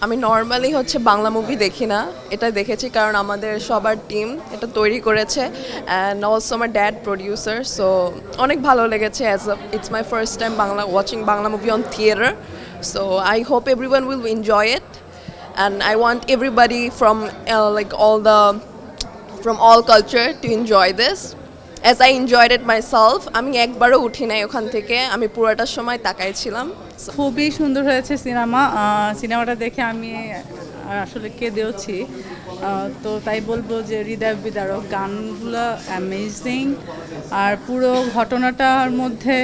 আমি নর্মালি হচ্ছে বাংলা মুভি দেখি না, এটা দেখেছি কারণ আমাদের সবার টিম এটা তৈরি করেছে অ্যান্ড অলসো আমার ড্যাড প্রডিউসার, সো অনেক ভালো লেগেছে। It's my first time watching Bangla movie on theatre, so I hope everyone will enjoy it and I want everybody from all culture to enjoy this as I enjoyed it myself. আমি একবারও উঠি নাই ওখান থেকে, আমি পুরোটা সময় তাকাই ছিলাম। খুবই সুন্দর হয়েছে সিনেমাটা দেখে আমি আসলে কেঁদেওছি। তো তাই বলবো যে হৃদয় বিদারক, গানগুলো অ্যামেজিং, আর পুরো ঘটনাটার মধ্যে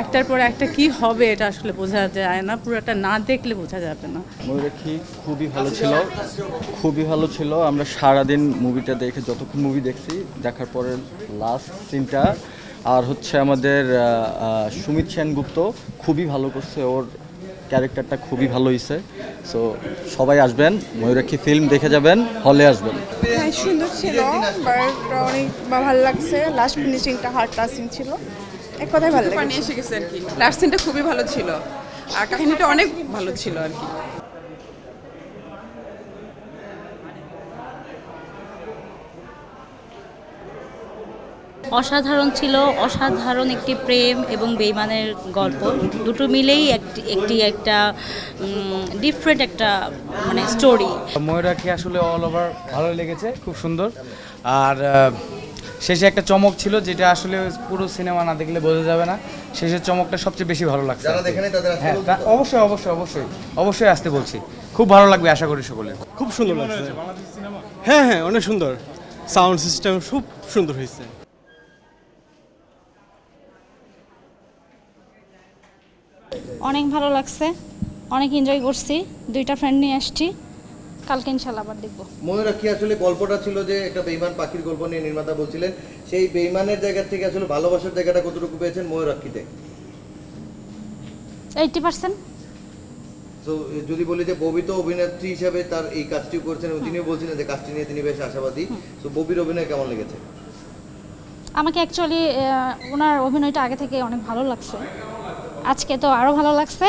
একটার পর একটা কি হবে এটা আসলে বোঝা যায় না, পুরোটা না দেখলে বোঝা যাবে না। ময়ূরাক্ষী খুবই ভালো ছিল, খুবই ভালো ছিল। আমরা সারাদিন মুভিটা দেখে যতক্ষণ মুভি দেখছি, দেখার পরে লাস্ট সিনটা আর হচ্ছে আমাদের সুমিত সেনগুপ্ত খুবই ভালো করছে, ওর ক্যারেক্টারটা খুবই ভালো হয়েছে। সো সবাই আসবেন, ময়ূরাক্ষী ফিল্ম দেখে যাবেন, হলে আসবেন। হ্যাঁ, সুন্দর ছিল, অনেক ভালো লাগছে। লাস্ট ফিনিশিংটা হার্ট টাচিং ছিল, এক কথায় ভালো লাগে। পানি এসে গেছে আর কি। লাস্ট সিনটা খুবই ভালো ছিল আর কাহিনীটা অনেক ভালো ছিল আর কি। অসাধারণ ছিল, অসাধারণ একটি প্রেম এবং বেইমানের গল্প, দুটো মিলেই একটা ডিফারেন্ট একটা মানে স্টোরি। ময়ূরাক্ষী আসলে অল ওভার ভালো লেগেছে, খুব সুন্দর। আর শেষে একটা চমক ছিল যেটা আসলে পুরো সিনেমা না দেখলে বোঝা যাবে না, শেষের চমকটা সবচেয়ে বেশি ভালো লাগছে। হ্যাঁ, অবশ্যই অবশ্যই অবশ্যই অবশ্যই আসতে বলছি, খুব ভালো লাগবে আশা করি সকলে। খুব সুন্দর লাগছে। হ্যাঁ হ্যাঁ, অনেক সুন্দর, সাউন্ড সিস্টেম খুব সুন্দর হয়েছে। অনেক ভালো লাগছে, অনেক এনজয় করছি, দুইটা ফ্রেন্ড নিয়ে আসছি, কালকে ইনশাল্লাহ আবার দেখবো। ময়ূরাক্ষী আসলে গল্পটা ছিল যে একটা বেইমান পাখির গল্প নিয়ে নির্মাতা বলছিলেন, সেই বেইমানের জায়গা থেকে আসলে ভালোবাসার জায়গাটা কতটুকু পেয়েছেন ময়ূরাক্ষীতে? 80%। তো যদি বলি যে ববি তো অভিনেত্রী হিসাবে তার এই কাজটি করছেন, তিনিও বলছিলেন যে কাজটি নিয়ে তিনি বেশ আশাবাদী। তো ববির অভিনয় কেমন লেগেছে? আমাকে অ্যাকচুয়ালি ওনার অভিনয়টা আগে থেকে অনেক ভালো লাগছে, আজকে তো আরও ভালো লাগছে।